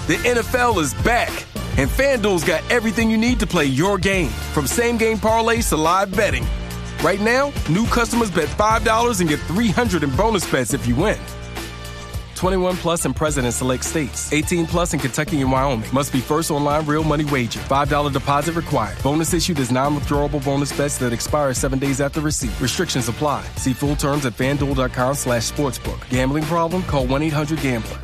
The NFL is back, and FanDuel's got everything you need to play your game, from same-game parlays to live betting. Right now, new customers bet $5 and get $300 in bonus bets if you win. 21 plus in present and select states. 18 plus in Kentucky and Wyoming. Must be first online real money wager. $5 deposit required. Bonus issued as non-withdrawable bonus bets that expire 7 days after receipt. Restrictions apply. See full terms at FanDuel.com/sportsbook. Gambling problem? Call 1-800-GAMBLER.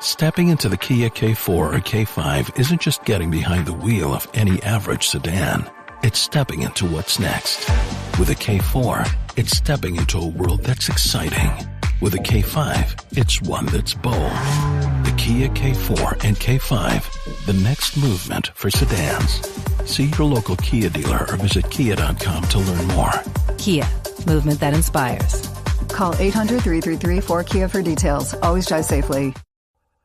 Stepping into the Kia K4 or K5 isn't just getting behind the wheel of any average sedan. It's stepping into what's next. With a K4, it's stepping into a world that's exciting. With a K5, it's one that's bold. The Kia K4 and K5, the next movement for sedans. See your local Kia dealer or visit kia.com to learn more. Kia, movement that inspires. Call 800-333-4KIA for details. Always drive safely.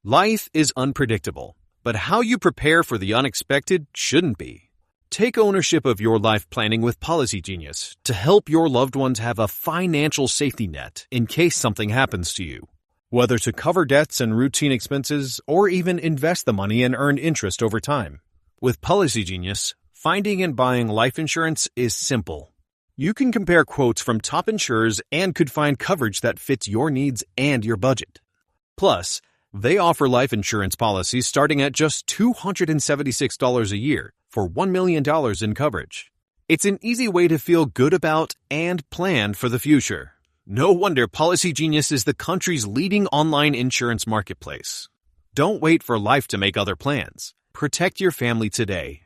Life is unpredictable, but how you prepare for the unexpected shouldn't be. Take ownership of your life planning with Policy Genius to help your loved ones have a financial safety net in case something happens to you. Whether to cover debts and routine expenses or even invest the money and earn interest over time. With Policy Genius, finding and buying life insurance is simple. You can compare quotes from top insurers and could find coverage that fits your needs and your budget. Plus, they offer life insurance policies starting at just $276 a year for $1 million in coverage. It's an easy way to feel good about and plan for the future. No wonder Policy Genius is the country's leading online insurance marketplace. Don't wait for life to make other plans. Protect your family today.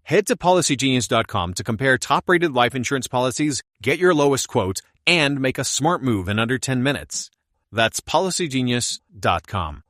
Head to PolicyGenius.com to compare top-rated life insurance policies, get your lowest quote, and make a smart move in under 10 minutes. That's PolicyGenius.com.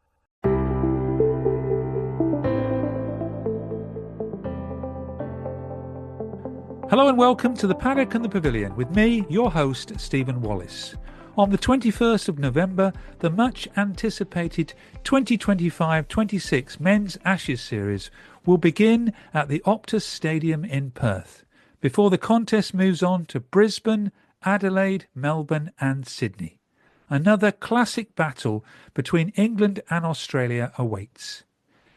Hello and welcome to the Paddock and the Pavilion with me, your host, Stephen Wallis. On the 21st of November, the much-anticipated 2025-26 Men's Ashes Series will begin at the Optus Stadium in Perth, before the contest moves on to Brisbane, Adelaide, Melbourne and Sydney. Another classic battle between England and Australia awaits.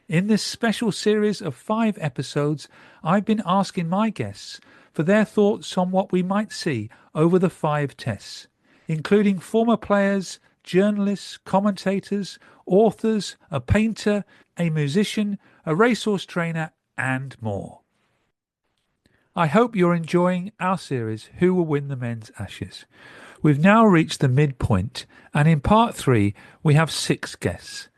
In this special series of 5 episodes, I've been asking my guests for their thoughts on what we might see over the 5 tests, including former players, journalists, commentators, authors, a painter, a musician, a racehorse trainer, and more. I hope you're enjoying our series, Who Will Win the Men's Ashes? We've now reached the midpoint, and in part 3, we have 6 guests.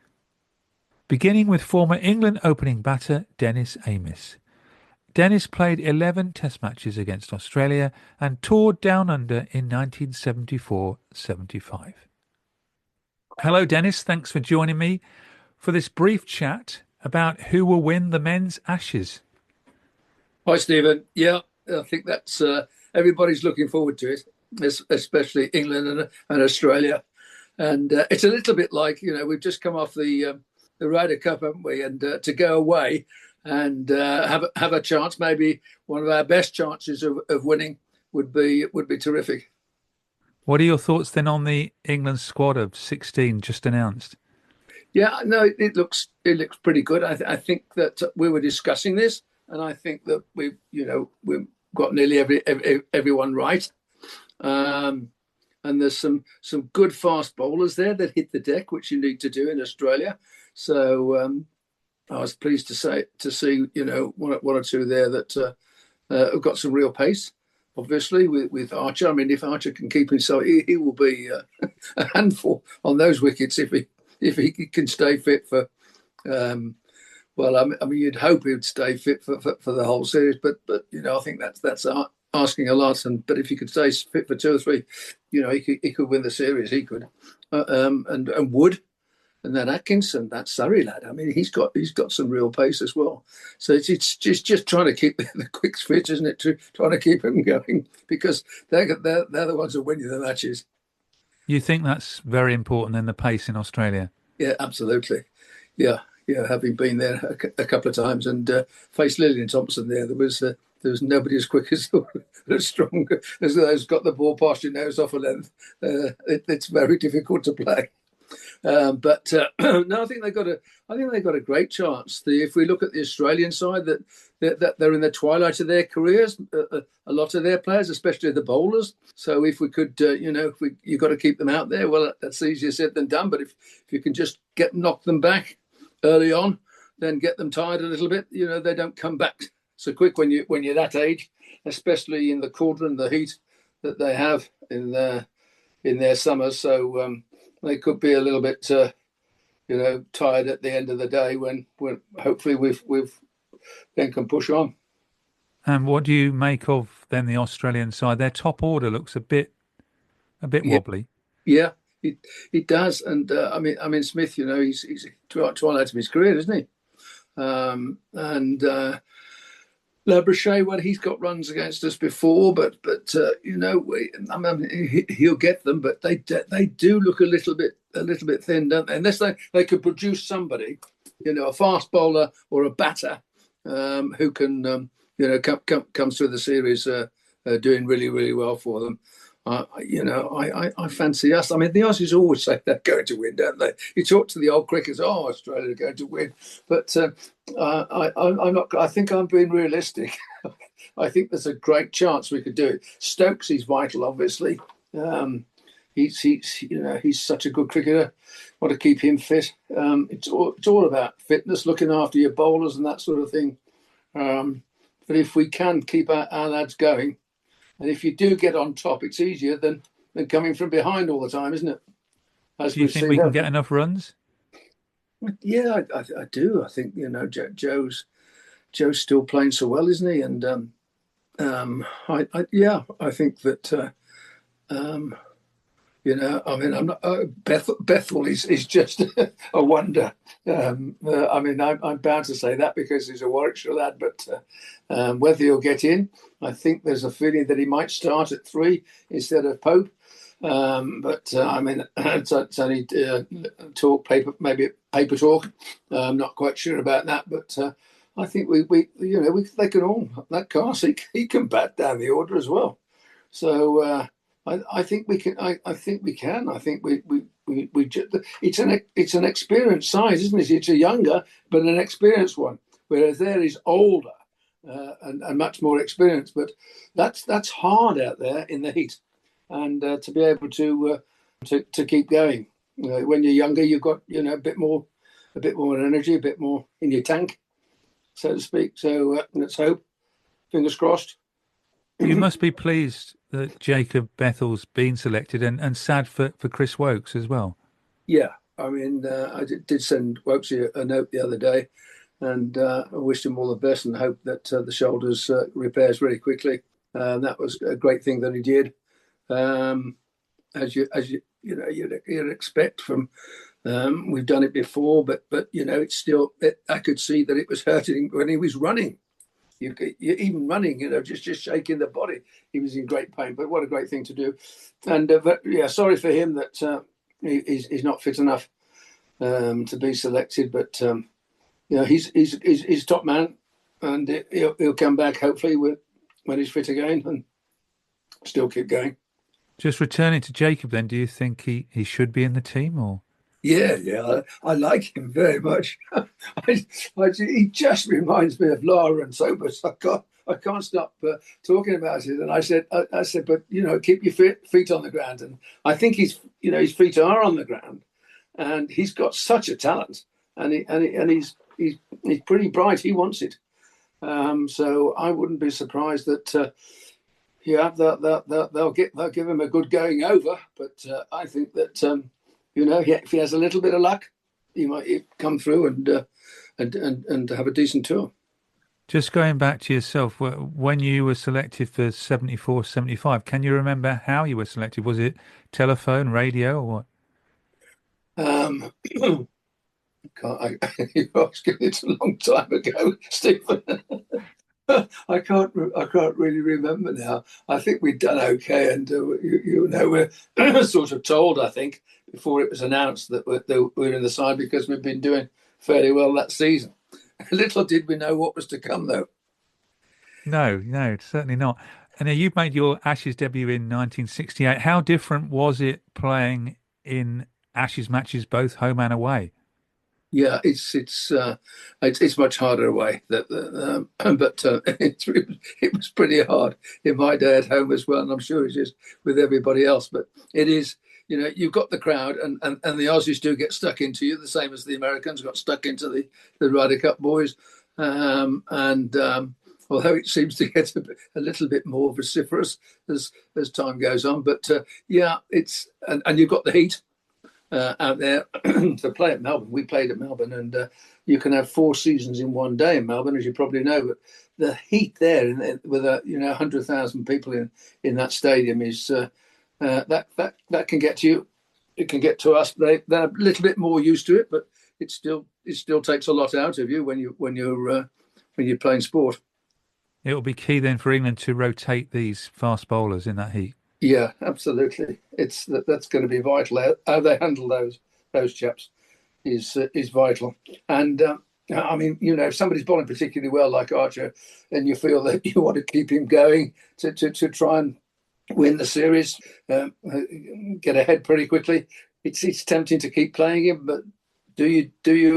Beginning with former England opening batter Dennis Amiss. Dennis played 11 Test matches against Australia and toured down under in 1974-75. Hello, Dennis. Thanks for joining me for this brief chat about who will win the Men's Ashes. Hi, Stephen. Yeah, I think that's everybody's looking forward to it, especially England and Australia. And it's a little bit like, we've just come off the Ryder Cup, haven't we? And to go away and have a chance, maybe one of our best chances of winning, would be terrific. What are your thoughts then on the England squad of 16 just announced? Yeah, no, it looks pretty good. I think that we were discussing this, and I think that we've got nearly everyone right. And there's some good fast bowlers there that hit the deck, which you need to do in Australia. So I was pleased to see one or two there that have got some real pace. Obviously, with Archer. I mean, if Archer can keep himself, he will be a handful on those wickets if he can stay fit for. You'd hope he would stay fit for the whole series, but I think that's asking a lot. But if he could stay fit for 2 or 3, he could win the series. He could, and Wood. And then Atkinson, that Surrey lad. I mean, he's got some real pace as well. So it's just trying to keep the quicks fit, isn't it? Trying to keep them going, because they're the ones who win you the matches. You think that's very important then, the pace in Australia? Yeah, absolutely. Yeah. Having been there a couple of times and faced Lillian Thompson there was nobody as quick as strong as those got the ball past your nose off a length. It's very difficult to play. But no, I think they got a great chance. If we look at the Australian side, that they're in the twilight of their careers. A lot of their players, especially the bowlers. So if we could, you've got to keep them out there. Well, that's easier said than done. But if you can just knock them back early on, then get them tired a little bit. They don't come back so quick when you're that age, especially in the cauldron, the heat that they have in their summers. So they could be a little bit, tired at the end of the day when hopefully we've then can push on. And what do you make of then the Australian side? Their top order looks a bit wobbly. Yeah, it does. And I mean Smith, he's twilight of his career, isn't he? And Labouchet, well, he's got runs against us before, but he'll get them. But they do look a little bit thin, don't they? Unless they could produce somebody, a fast bowler or a batter who can comes through the series doing really, really well for them. I fancy us. I mean, the Aussies always say they're going to win, don't they? You talk to the old cricketers, Australia are going to win. But I'm not. I think I'm being realistic. I think there's a great chance we could do it. Stokes is vital, obviously. He's such a good cricketer. Want to keep him fit. It's all about fitness, looking after your bowlers and that sort of thing. But if we can keep our lads going, and if you do get on top, it's easier than coming from behind all the time, isn't it? Do you think we can get enough runs? Yeah, I do. I think Joe's still playing so well, isn't he? And I think that I'm not. Bethel is just a wonder. I'm bound to say that because he's a Warwickshire lad, but whether he'll get in, I think there's a feeling that he might start at 3 instead of Pope. It's only talk, maybe paper talk. I'm not quite sure about that, but I think they can all. That Cars, he can bat down the order as well. So I think we can. I think we can. I think we it's an experienced side, isn't it? It's a younger but an experienced one, whereas there is older and much more experienced. But that's hard out there in the heat, and to be able to keep going. When you're younger, you've got a bit more energy, a bit more in your tank, so to speak. So let's hope. Fingers crossed. You must be pleased that Jacob Bethel's been selected, and sad for Chris Wokes as well. Yeah, I mean, I did send Wokes a note the other day, and I wished him all the best and hope that the shoulders repairs very quickly. That was a great thing that he did, as you'd expect from. We've done it before, but it's still. I could see that it was hurting when he was running. You even running, just shaking the body. He was in great pain, but what a great thing to do. And sorry for him that he's not fit enough to be selected. But he's top man, and he'll come back hopefully when he's fit again and still keep going. Just returning to Jacob, then, do you think he should be in the team or? Yeah, I like him very much. He just reminds me of Lara and Sobers. I can't stop talking about it. And I said, but keep your feet on the ground. And I think his feet are on the ground, and he's got such a talent, and he's pretty bright. He wants it. So I wouldn't be surprised that they'll give him a good going over. But I think that. If he has a little bit of luck, he might come through and have a decent tour. Just going back to yourself, when you were selected for 74, 75, can you remember how you were selected? Was it telephone, radio, or what? You're asking it a long time ago, Stephen. I can't really remember now. I think we'd done okay, and we're sort of told, I think, before it was announced that we're in the side because we've been doing fairly well that season. Little did we know what was to come, though. No, certainly not. And you made your Ashes debut in 1968. How different was it playing in Ashes matches both home and away. Yeah, it's much harder away. But it was pretty hard in my day at home as well, and I'm sure it's just with everybody else. But it is, you've got the crowd, and the Aussies do get stuck into you, the same as the Americans got stuck into the Ryder Cup boys, although it seems to get a little bit more vociferous as time goes on. But it's and you've got the heat. Out there to play at Melbourne. We played at Melbourne, and you can have 4 seasons in one day in Melbourne, as you probably know. But the heat there, with 100,000 people in that stadium, is that can get to you. It can get to us. They're a little bit more used to it, but it still takes a lot out of you when you're playing sport. It will be key then for England to rotate these fast bowlers in that heat. Yeah, absolutely. That's going to be vital. How they handle those chaps is vital. And I mean, if somebody's bowling particularly well like Archer, and you feel that you want to keep him going to try and win the series, get ahead pretty quickly, it's tempting to keep playing him. But do you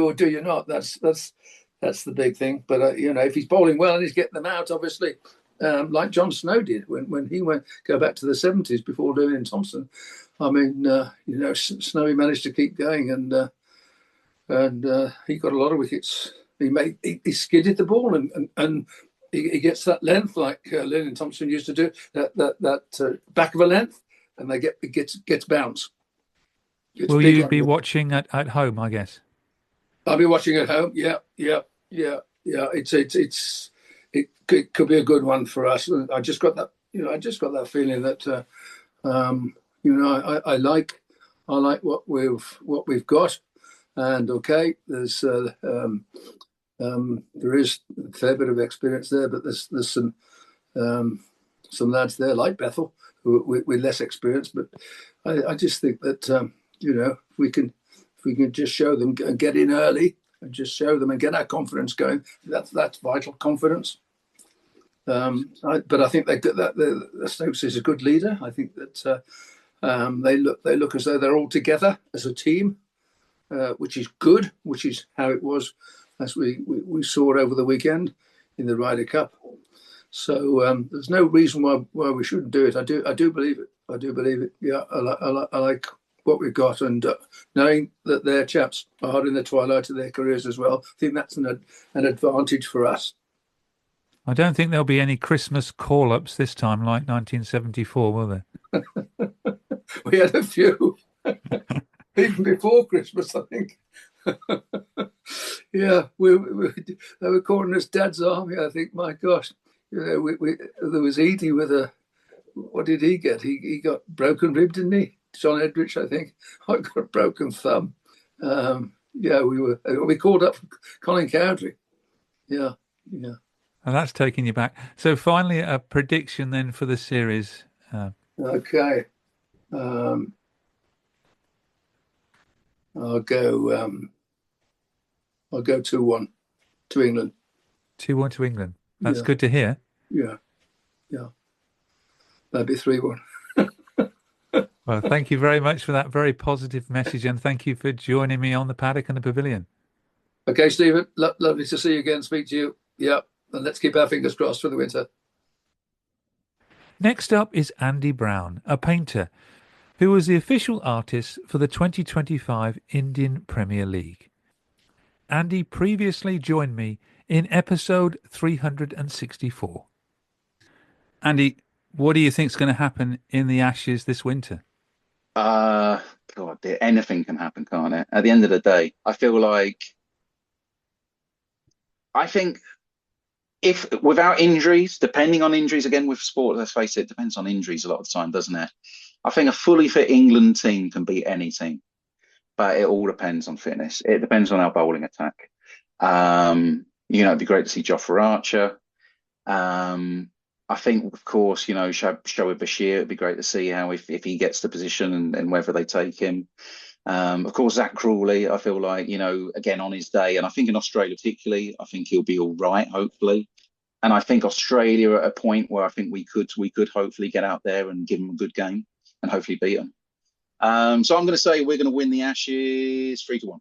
or do you not? That's the big thing. But if he's bowling well and he's getting them out, obviously. Like John Snow did when he go back to the 70s before Lillian Thompson. I mean, Snowy managed to keep going, and he got a lot of wickets. He skidded the ball, and he gets that length like Lillian Thompson used to do, that back of a length, and it gets bounce. Will you be watching at home? I guess I'll be watching at home. Yeah. It could be a good one for us. I just got that, that feeling that, I like what we've got, and okay, there is a fair bit of experience there, but there's some lads there like Bethel who with less experience, but I just think that if we can just show them and get in early. And just show them and get our confidence going. That's vital confidence. But I think the Stokes is a good leader. I think that they look as though they're all together as a team, which is good. Which is how it was, as we saw over the weekend in the Ryder Cup. So there's no reason why we shouldn't do it. I do believe it. Yeah, I like what we've got, and knowing that their chaps are in the twilight of their careers as well, I think that's an advantage for us. I don't think there'll be any Christmas call-ups this time like 1974, will there? We had a few, even before Christmas, I think. Yeah, they were calling us Dad's Army, I think. My gosh, there was Edie with what did he get? He got broken rib, didn't he? John Edrich, I think. I got a broken thumb. We called up Colin Cowdrey. Yeah. And that's taking you back. So finally, a prediction then for the series. Okay. I'll go 2-1 to England. 2-1 to England. That's good to hear. Yeah. That'd be 3-1. Well, thank you very much for that very positive message, and thank you for joining me on the Paddock and the Pavilion. Okay, Stephen, lovely to see you again, speak to you. Yeah, and let's keep our fingers crossed for the winter. Next up is Andy Brown, a painter, who was the official artist for the 2025 Indian Premier League. Andy previously joined me in episode 364. Andy, what do you think is going to happen in the Ashes this winter? God, anything can happen, can't it? At the end of the day, I think if without injuries, depending on injuries, again with sport, let's face it, depends on injuries a lot of the time, doesn't it? I think a fully fit England team can beat any team, but it all depends on fitness. It depends on our bowling attack. It'd be great to see Jofra Archer. I think, of course, Shoaib Bashir, it'd be great to see how if he gets the position and whether they take him. Of course, Zach Crawley, I feel like, again, on his day, and I think in Australia particularly, I think he'll be all right, hopefully. And I think Australia at a point where I think we could hopefully get out there and give them a good game and hopefully beat them. So I'm going to say we're going to win the Ashes 3-1.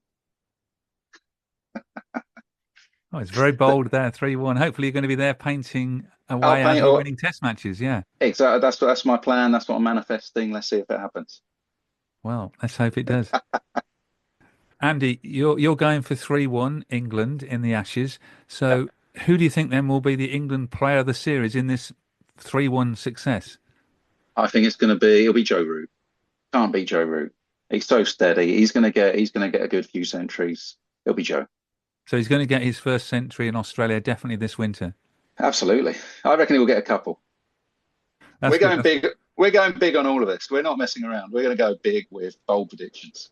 Oh, it's very bold there, 3-1. Hopefully you're going to be there painting away paint over winning test matches, yeah. Exactly. That's my plan. That's what I'm manifesting. Let's see if it happens. Well, let's hope it does. Andy, you're going for 3-1 England in the Ashes. So who do you think then will be the England player of the series in this 3-1 success? I think it'll be Joe Root. Can't beat Joe Root. He's so steady. He's going to get a good few centuries. It'll be Joe. So he's going to get his first century in Australia definitely this winter. Absolutely. I reckon he'll get a couple. We're going big. We're going big on all of this. We're not messing around. We're going to go big with bold predictions.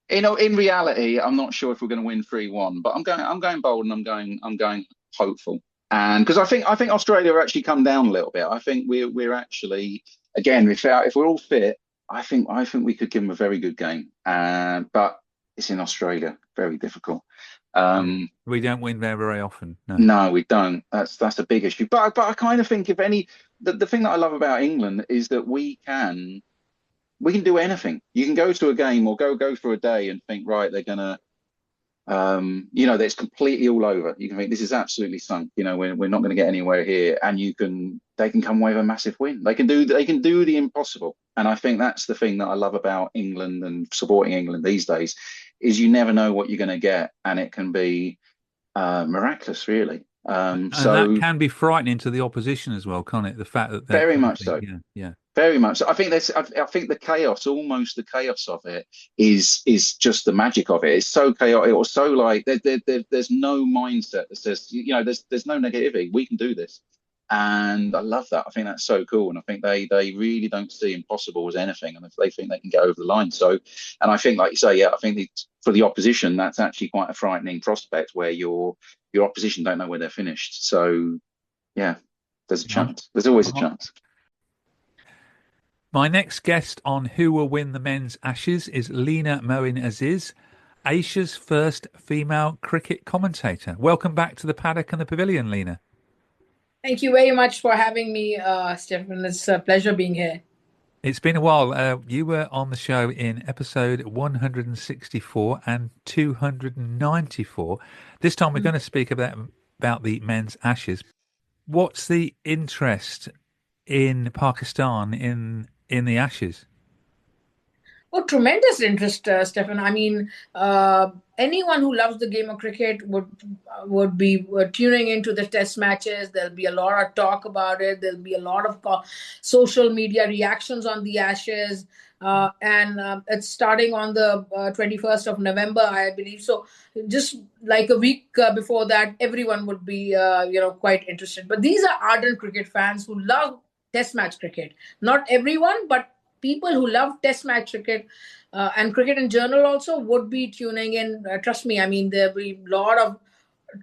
In reality, I'm not sure if we're going to win 3-1, but I'm going bold and I'm going hopeful. And because I think Australia actually come down a little bit. I think we're actually, again, if we're all fit, I think we could give them a very good game. But it's in Australia, very difficult. We don't win there very often. No, we don't. That's a big issue. But I kind of think the thing that I love about England is that we can do anything. You can go to a game or go for a day and think, right, they're gonna, that's completely all over. You can think this is absolutely sunk. We're not going to get anywhere here, and they can come away with a massive win. They can do the impossible, and I think that's the thing that I love about England and supporting England these days, is you never know what you're going to get, and it can be miraculous, really. And that can be frightening to the opposition as well, can't it? The fact that very much so. Yeah. Very much. I think the chaos, almost the chaos of it, is just the magic of it. It's so chaotic, or so like there's no mindset that says there's no negativity. We can do this, and I love that. I think that's so cool, and I think they really don't see impossible as anything, and if they think they can get over the line. So, and I think, like you say, I think for the opposition, that's actually quite a frightening prospect where your opposition don't know where they're finished. So, yeah, there's a chance. There's always a chance. My next guest on Who Will Win the Men's Ashes is Leena Moin Aziz, Asia's first female cricket commentator. Welcome back to the Paddock and the Pavilion, Leena. Thank you very much for having me, Stephen. It's a pleasure being here. It's been a while. You were on the show in episode 164 and 294. This time we're going to speak about the men's Ashes. What's the interest in Pakistan in the Ashes? Oh, tremendous interest, Stephen. I mean, anyone who loves the game of cricket would be tuning into the test matches. There'll be a lot of talk about it. There'll be a lot of social media reactions on the Ashes. And it's starting on the 21st of November, I believe. So just like a week before that, everyone would be, quite interested. But these are ardent cricket fans who love test match cricket. Not everyone, but people who love test match cricket and cricket in general also would be tuning in. Trust me, I mean, there'll be a lot of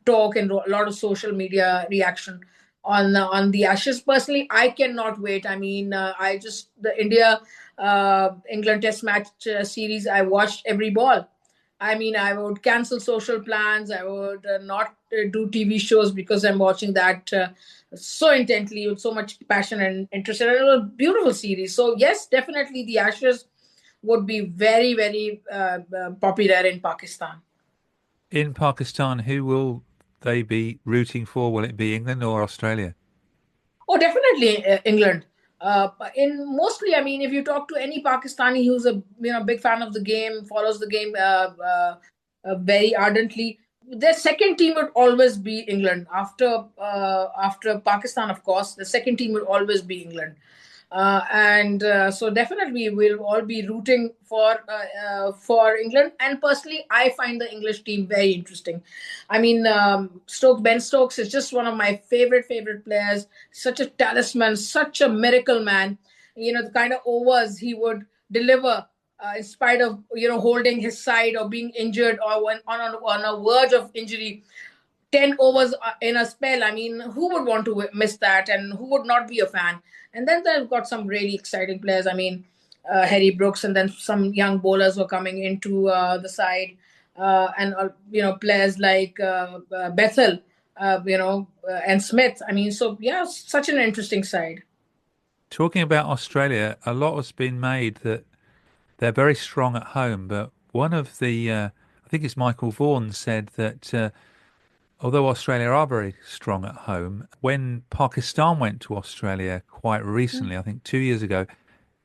talk and a lot of social media reaction on the Ashes. Personally, I cannot wait. I mean, the India-England test match series, I watched every ball. I mean, I would cancel social plans. I would not do TV shows because I'm watching that so intently with so much passion and interest. And it was a beautiful series. So yes, definitely the Ashes would be very, very popular in Pakistan. In Pakistan, who will they be rooting for? Will it be England or Australia? Oh, definitely England. Mostly, I mean, if you talk to any Pakistani who's a big fan of the game, follows the game very ardently, their second team would always be England. After Pakistan, of course, the second team would always be England. So definitely we'll all be rooting for England. And personally, I find the English team very interesting. I mean, Ben Stokes is just one of my favorite players. Such a talisman, such a miracle man. The kind of overs he would deliver in spite of holding his side or being injured or when on a verge of injury. 10 overs in a spell. I mean, who would want to miss that, and who would not be a fan? And then they've got some really exciting players. I mean, Harry Brooks, and then some young bowlers were coming into the side, and players like Bethel, and Smith. I mean, so yeah, such an interesting side. Talking about Australia, a lot has been made that they're very strong at home. But one of the, I think it's Michael Vaughan said that although Australia are very strong at home, when Pakistan went to Australia quite recently, I think 2 years ago,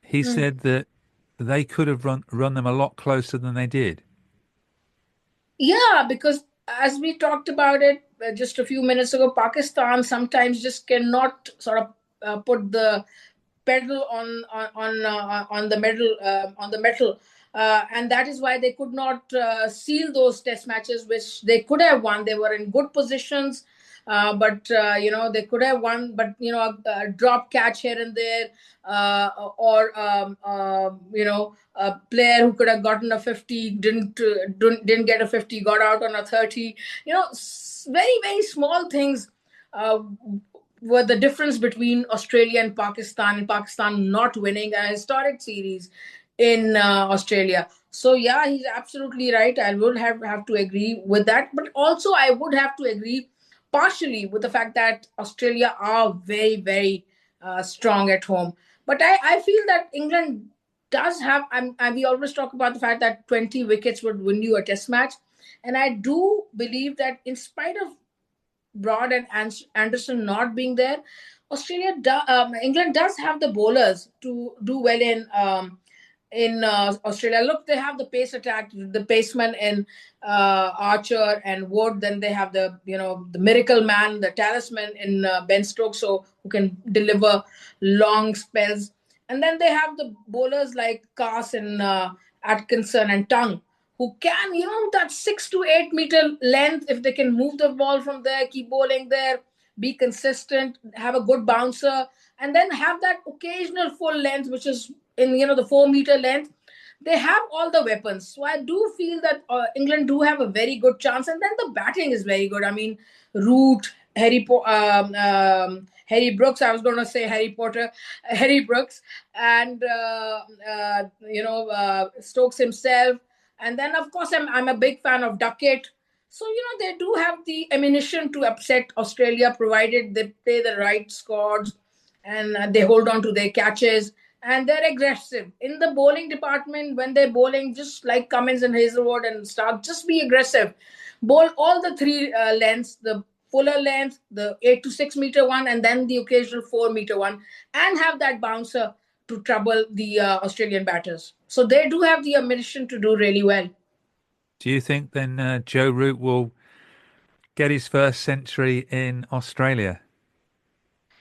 he said that they could have run them a lot closer than they did. Yeah, because as we talked about it just a few minutes ago, Pakistan sometimes just cannot sort of put the pedal on the metal, and that is why they could not seal those test matches, which they could have won. They were in good positions, but they could have won. But a drop catch here and there, or a player who could have gotten a 50 didn't get a 50, got out on a 30. Very very small things were the difference between Australia and Pakistan not winning a historic series in Australia. So yeah, he's absolutely right. I would have to agree with that. But also I would have to agree partially with the fact that Australia are very, very strong at home. But I feel that England does have, and we always talk about the fact that 20 wickets would win you a test match. And I do believe that in spite of Broad and Anderson not being there, England does have the bowlers to do well in Australia. Look, they have the pace attack, the paceman in Archer and Wood. Then they have the miracle man, the talisman in Ben Stokes, who can deliver long spells. And then they have the bowlers like Cass and Atkinson and Tongue, who can, that 6 to 8 meter length, if they can move the ball from there, keep bowling there, be consistent, have a good bouncer, and then have that occasional full length, which is in, the 4 meter length. They have all the weapons. So I do feel that England do have a very good chance. And then the batting is very good. I mean, Root, Harry Brooks, I was going to say Harry Potter, Harry Brooks, and, Stokes himself. And then, of course, I'm a big fan of Duckett. So, they do have the ammunition to upset Australia, provided they play the right scores and they hold on to their catches. And they're aggressive. In the bowling department, when they're bowling, just like Cummins and Hazelwood and Stark, just be aggressive. Bowl all the three lengths, the fuller length, the 8 to 6 meter one, and then the occasional 4 meter one, and have that bouncer to trouble the Australian batters. So they do have the ammunition to do really well. Do you think then Joe Root will get his first century in Australia?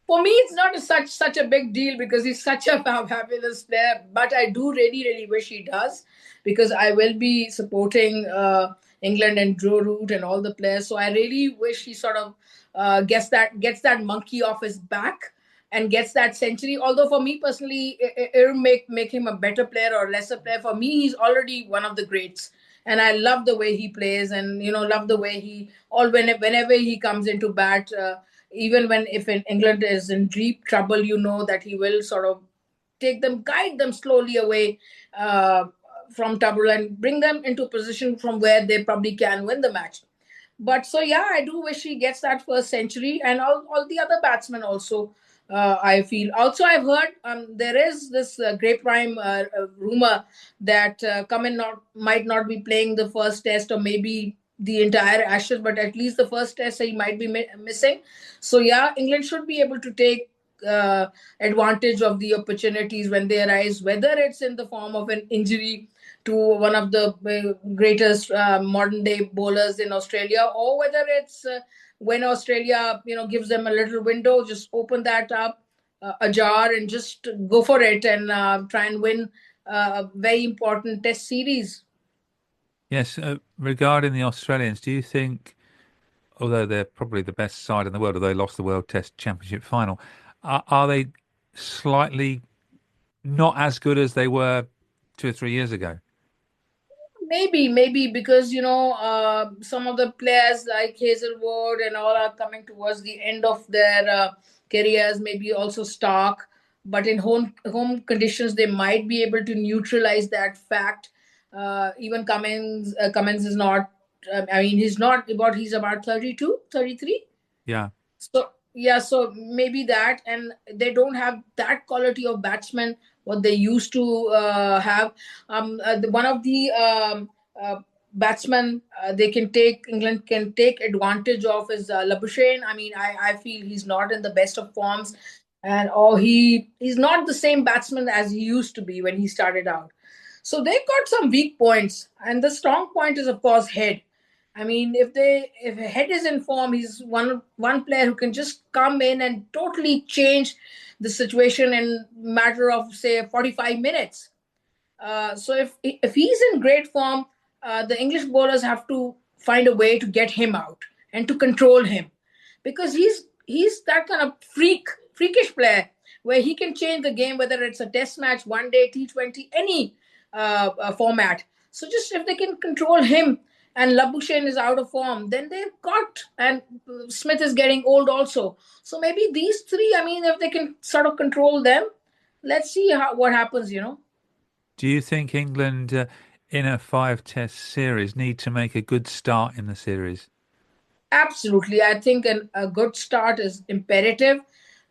For me, it's not such a big deal because he's such a fabulous player. But I do really, really wish he does, because I will be supporting England and Joe Root and all the players. So I really wish he sort of gets that monkey off his back and gets that century. Although for me personally, it will make him a better player or lesser player. For me, he's already one of the greats. And I love the way he plays, and love the way whenever he comes into bat, even if England is in deep trouble, that he will sort of guide them slowly away from trouble and bring them into a position from where they probably can win the match. But so yeah, I do wish he gets that first century, and all the other batsmen also. I feel. Also, I've heard there is this grapevine rumor that Cummins might not be playing the first test or maybe the entire Ashes, but at least the first test he might be missing. So yeah, England should be able to take advantage of the opportunities when they arise, whether it's in the form of an injury to one of the greatest modern day bowlers in Australia, or whether it's when Australia, gives them a little window, just open that up ajar and just go for it and try and win a very important test series. Yes. Regarding the Australians, do you think, although they're probably the best side in the world, or they lost the World Test Championship final, are they slightly not as good as they were 2 or 3 years ago? Maybe because some of the players like Hazelwood and all are coming towards the end of their careers. Maybe also Stark, but in home conditions they might be able to neutralize that fact. Even Cummins is not. He's not about. He's about 32, 33. Yeah. So Yeah, so maybe that, and they don't have that quality of batsmen what they used to have. One of the batsmen they can take England can take advantage of is Labuschagne. I mean, I feel he's not in the best of forms, and or he's not the same batsman as he used to be when he started out. So they've got some weak points, and the strong point is of course head. I mean, if Head is in form, he's one player who can just come in and totally change the situation in matter of say 45 minutes. So if he's in great form, the English bowlers have to find a way to get him out and to control him, because he's that kind of freakish player where he can change the game, whether it's a Test match, one day, T20, any format. So just if they can control him, and Labuschagne is out of form, then they've got, and Smith is getting old also. So maybe these three, I mean, if they can sort of control them, let's see what happens, Do you think England in a 5-test series need to make a good start in the series? Absolutely. I think a good start is imperative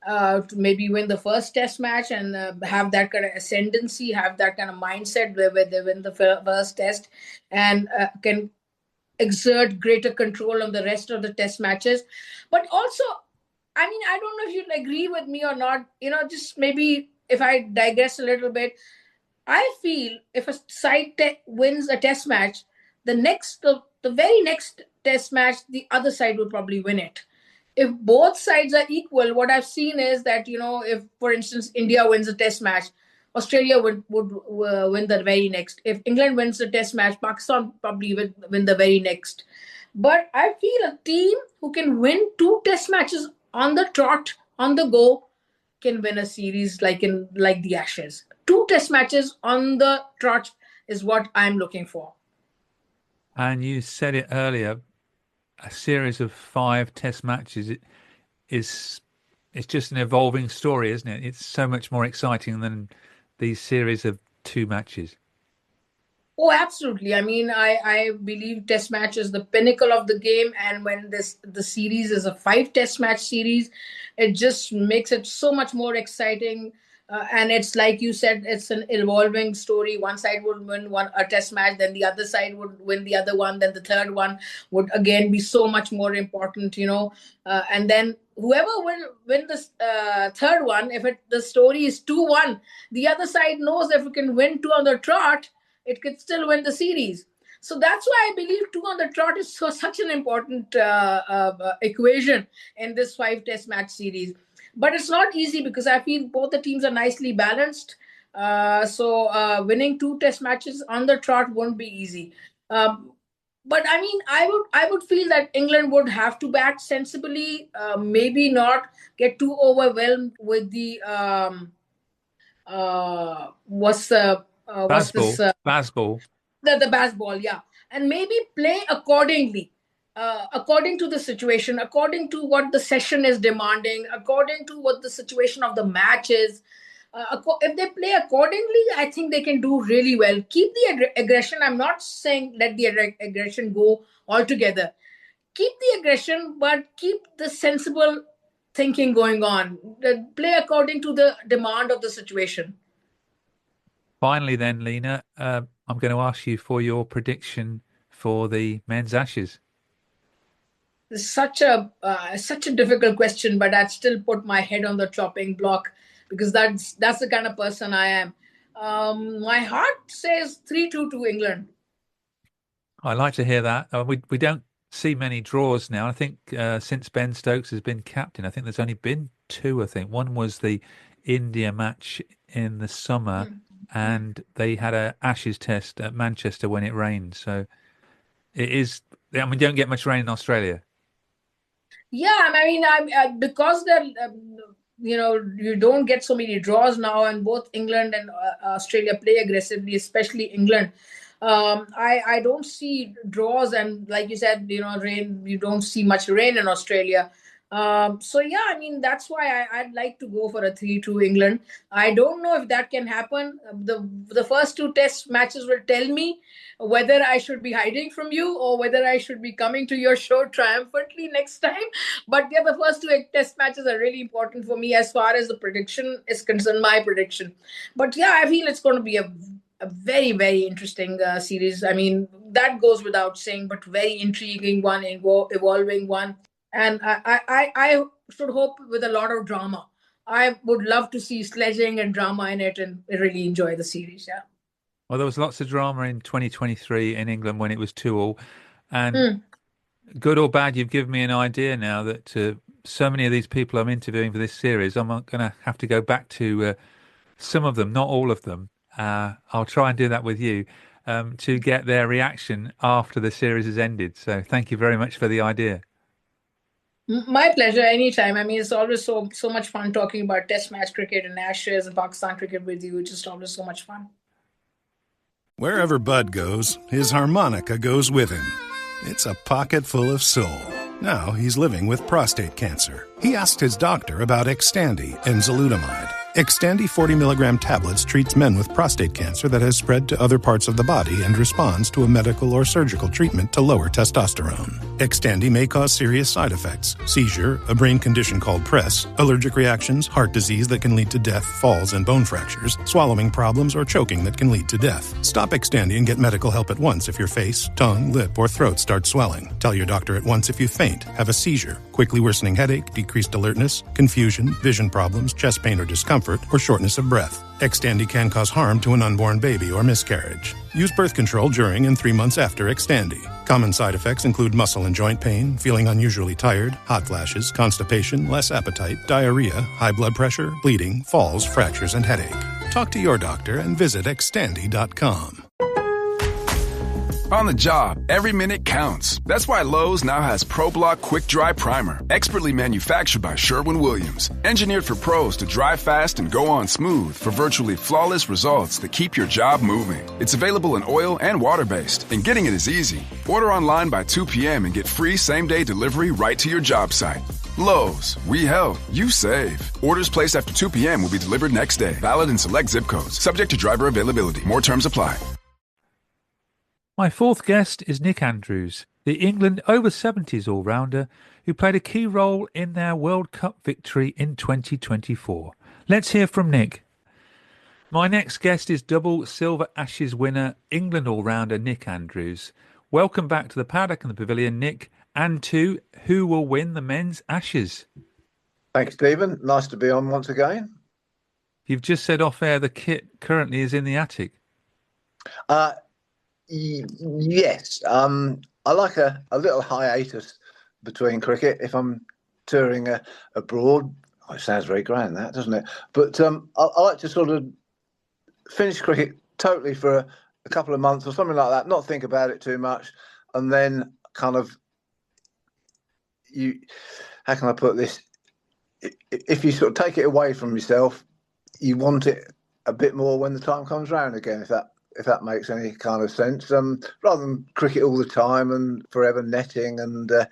to maybe win the first test match and have that kind of ascendancy, have that kind of mindset where they win the first test and can exert greater control on the rest of the test matches. But also, I mean, I don't know if you'd agree with me or not, just maybe if I digress a little bit, I feel if a side wins a test match, the very next test match, the other side will probably win it. If both sides are equal, what I've seen is that, if, for instance, India wins a test match, Australia would win the very next. If England wins the test match, Pakistan probably would win the very next. But I feel a team who can win 2 test matches on the trot, on the go, can win a series like the Ashes. 2 test matches on the trot is what I'm looking for. And you said it earlier, a series of 5 test matches it's just an evolving story, isn't it? It's so much more exciting than these series of 2 matches. Oh, absolutely. I mean, I believe test match is the pinnacle of the game. And when the series is a 5 test match series, it just makes it so much more exciting. And it's like you said, it's an evolving story. One side would win a test match, then the other side would win the other one, then the third one would again be so much more important, and then whoever will win this third one, if the story is 2-1, the other side knows if it can win 2 on the trot, it could still win the series. So that's why I believe 2 on the trot is such an important equation in this 5 test match series. But it's not easy because I feel both the teams are nicely balanced. So winning 2 test matches on the trot won't be easy. But I mean, I would feel that England would have to bat sensibly, maybe not get too overwhelmed with the Basball. The baseball, yeah, and maybe play accordingly. According to the situation, according to what the session is demanding, according to what the situation of the match is. If they play accordingly, I think they can do really well. Keep the aggression. I'm not saying let the aggression go altogether. Keep the aggression, but keep the sensible thinking going on. Play according to the demand of the situation. Finally then, Leena, I'm going to ask you for your prediction for the men's Ashes. Such a difficult question, but I'd still put my head on the chopping block because that's the kind of person I am. My heart says 3-2 to England. I like to hear that. We don't see many draws now. I think since Ben Stokes has been captain, I think there's only been 2. I think one was the India match in the summer, and they had a Ashes test at Manchester when it rained. So it is. I mean, you don't get much rain in Australia. Yeah, I mean, because they're, you don't get so many draws now, and both England and Australia play aggressively, especially England. I don't see draws, and like you said, rain. You don't see much rain in Australia. So yeah, I mean that's why I'd like to go for a 3-2 England. I don't know if that can happen. The first two test matches will tell me whether I should be hiding from you or whether I should be coming to your show triumphantly next time. But yeah, the first two test matches are really important for me as far as the prediction is concerned, my prediction. But yeah, I feel it's going to be a very, very interesting series. I mean, that goes without saying, but very intriguing one, evolving one. And I should hope with a lot of drama. I would love to see sledging and drama in it and really enjoy the series. Yeah. Well, there was lots of drama in 2023 in England when it was 2-2. And good or bad, you've given me an idea now that so many of these people I'm interviewing for this series, I'm going to have to go back to some of them, not all of them. I'll try and do that with you to get their reaction after the series has ended. So thank you very much for the idea. My pleasure, anytime. I mean, it's always so much fun talking about Test match cricket and Ashes and Pakistan cricket with you. It's just always so much fun. Wherever Bud goes, his harmonica goes with him. It's a pocket full of soul. Now he's living with prostate cancer. He asked his doctor about Xtandi enzalutamide. Xtandi 40 milligram tablets treats men with prostate cancer that has spread to other parts of the body and responds to a medical or surgical treatment to lower testosterone. Xtandi may cause serious side effects: seizure, a brain condition called PRESS, allergic reactions, heart disease that can lead to death, falls and bone fractures, swallowing problems, or choking that can lead to death. Stop Xtandi and get medical help at once if your face, tongue, lip, or throat start swelling. Tell your doctor at once if you faint, have a seizure, quickly worsening headache, decreased alertness, confusion, vision problems, chest pain or discomfort, or shortness of breath. Xtandi can cause harm to an unborn baby or miscarriage. Use birth control during and 3 months after Xtandi. Common side effects include muscle and joint pain, feeling unusually tired, hot flashes, constipation, less appetite, diarrhea, high blood pressure, bleeding, falls, fractures, and headache. Talk to your doctor and visit Xtandi.com. On the job, every minute counts. That's why Lowe's now has ProBlock Quick Dry Primer, expertly manufactured by Sherwin-Williams. Engineered for pros to dry fast and go on smooth for virtually flawless results that keep your job moving. It's available in oil and water-based, and getting it is easy. Order online by 2 p.m. and get free same-day delivery right to your job site. Lowe's, we help, you save. Orders placed after 2 p.m. will be delivered next day. Valid in select zip codes. Subject to driver availability. More terms apply. My fourth guest is Nick Andrews, the England over-70s all-rounder who played a key role in their World Cup victory in 2024. Let's hear from Nick. My next guest is double Silver Ashes winner, England all-rounder Nick Andrews. Welcome back to the Paddock and the Pavilion, Nick, and to Who Will Win the Men's Ashes? Thanks, Stephen. Nice to be on once again. You've just said off-air the kit currently is in the attic. Yes. I like a little hiatus between cricket if I'm touring abroad. Oh, it sounds very grand, that, doesn't it? But I like to sort of finish cricket totally for a couple of months or something like that, not think about it too much, and then kind of how can I put this? If you sort of take it away from yourself, you want it a bit more when the time comes round again, if that makes any kind of sense. Rather than cricket all the time and forever netting and that,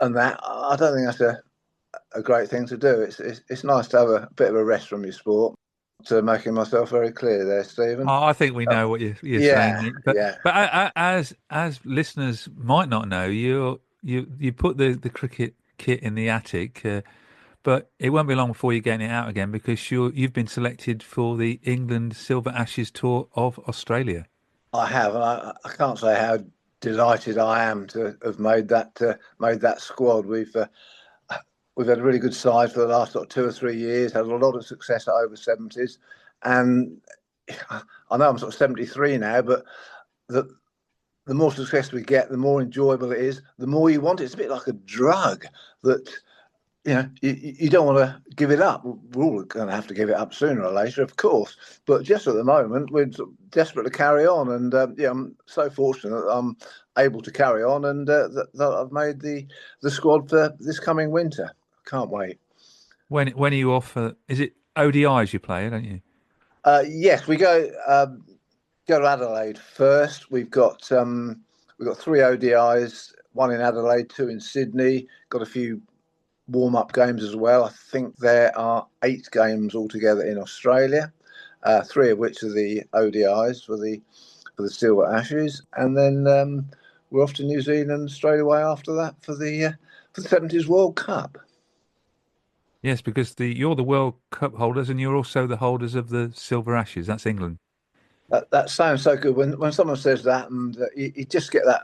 I don't think that's a great thing to do. It's nice to have a bit of a rest from your sport. To making myself very clear there, Stephen. Oh, I think we know what you're saying, Nick. But as listeners might not know, you put the cricket kit in the attic. But it won't be long before you're getting it out again because you've been selected for the England Silver Ashes Tour of Australia. I have. I can't say how delighted I am to have made that squad. We've had a really good side for the last 2 or 3 years. Had a lot of success at over 70s, and I know I'm sort of 73 now, but the more success we get, the more enjoyable it is. The more you want it. It's a bit like a drug that. You don't want to give it up. We're all going to have to give it up sooner or later, of course. But just at the moment, we're desperate to carry on. And I'm so fortunate that I'm able to carry on and that I've made the squad for this coming winter. Can't wait. When are you off? Is it ODIs you play, don't you? Yes, we go to Adelaide first. We've got 3 ODIs, 1 in Adelaide, 2 in Sydney. Got a few warm-up games as well. I think there are 8 games altogether in Australia, 3 of which are the ODIs for the Silver Ashes, and then we're off to New Zealand straight away after that for the 70s World Cup. Yes, because you're the World Cup holders and you're also the holders of the Silver Ashes. That's England. That sounds so good when someone says that, and you just get that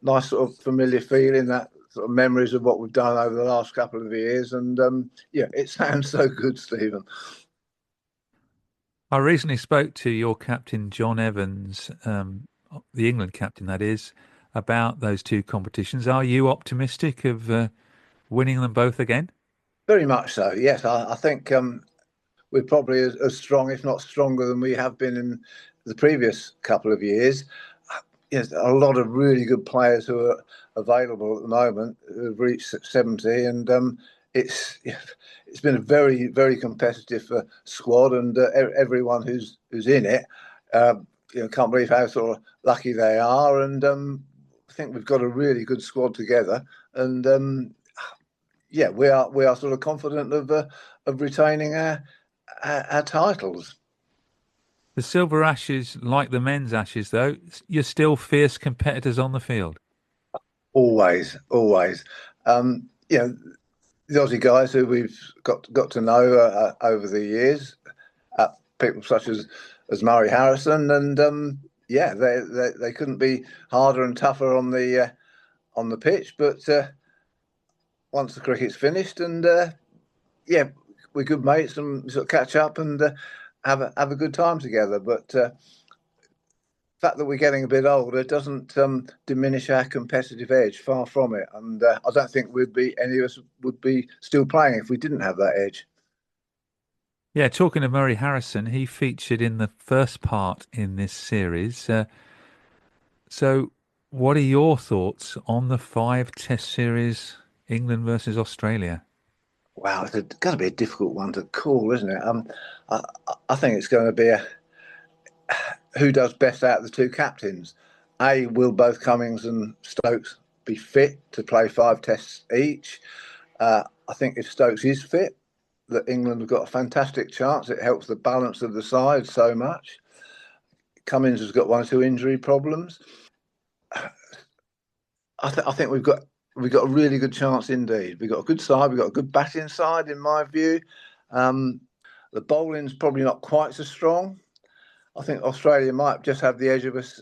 nice sort of familiar feeling, that sort of memories of what we've done over the last couple of years, and it sounds so good, Stephen. I recently spoke to your captain, John Evans, the England captain, that is, about those 2 competitions. Are you optimistic of winning them both again? Very much so, yes. I think we're probably as strong, if not stronger, than we have been in the previous couple of years. Yes, a lot of really good players who are available at the moment who have reached 70, and it's been a very, very competitive squad, and everyone who's in it, can't believe how sort of lucky they are, and I think we've got a really good squad together, and we are sort of confident of retaining our titles. The Silver Ashes, like the men's Ashes, though, you're still fierce competitors on the field. Always. The Aussie guys who we've got to know over the years, people such as Murray Harrison, and they couldn't be harder and tougher on the pitch. But once the cricket's finished, and we're good mates and sort of catch up and have a good time together. But the fact that we're getting a bit older doesn't diminish our competitive edge. Far from it. And I don't think any of us would be still playing if we didn't have that edge. Yeah, talking of Murray Harrison, he featured in the first part in this series. So what are your thoughts on the 5 Test series, England versus Australia? Wow, it's got to be a difficult one to call, isn't it? I think it's going to be who does best out of the 2 captains. Will both Cummings and Stokes be fit to play 5 tests each? I think if Stokes is fit, that England have got a fantastic chance. It helps the balance of the side so much. Cummings has got 1 or 2 injury problems. I think we've got a really good chance indeed. We've got a good side. We've got a good batting side, in my view. The bowling's probably not quite so strong. I think Australia might just have the edge of us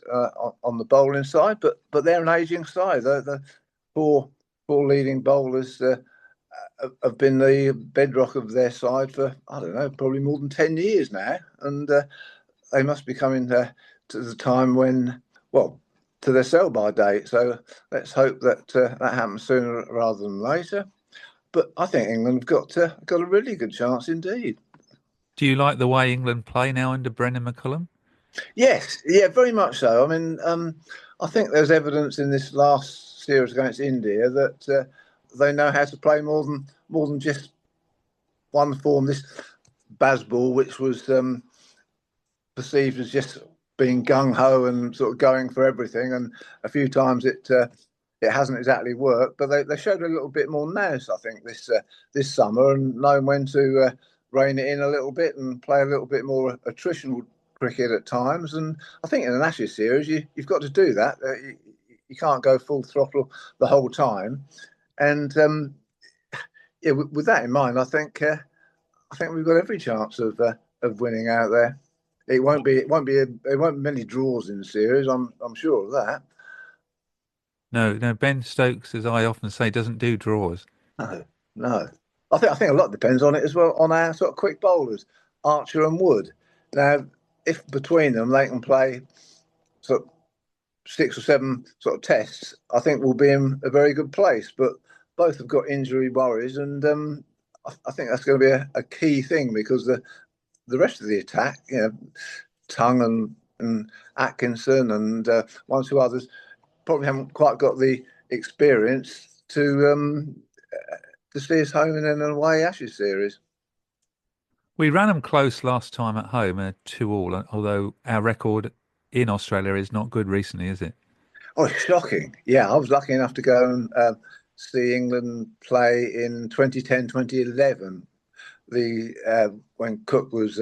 on the bowling side, but they're an ageing side. The 4 leading bowlers have been the bedrock of their side for, I don't know, probably more than 10 years now. And they must be coming to the time when, to their sell-by date. So let's hope that that happens sooner rather than later. But I think England have got a really good chance indeed. Do you like the way England play now under Brendan McCullum? Yes, yeah, very much so. I mean, I think there's evidence in this last series against India that they know how to play more than just one form. This Bazball, which was perceived as just being gung-ho and sort of going for everything, and a few times it hasn't exactly worked, but they showed a little bit more nous, I think, this summer, and knowing when to rein it in a little bit and play a little bit more attritional cricket at times. And I think in an Ashes series, you've got to do that. You can't go full throttle the whole time. And with that in mind, I think we've got every chance of winning out there. It won't be many draws in the series. I'm sure of that. No. Ben Stokes, as I often say, doesn't do draws. No. I think a lot depends on it as well, on our sort of quick bowlers, Archer and Wood. Now, if between them they can play sort of 6 or 7 sort of tests, I think we'll be in a very good place. But both have got injury worries, and I think that's going to be a key thing, because the rest of the attack, Tongue and Atkinson and 1 or 2 others probably haven't quite got the experience to see us home in an away Ashes series. We ran them close last time at home, 2-2, although our record in Australia is not good recently, is it? Oh, shocking. Yeah, I was lucky enough to go and see England play in 2010, 2011, when Cook was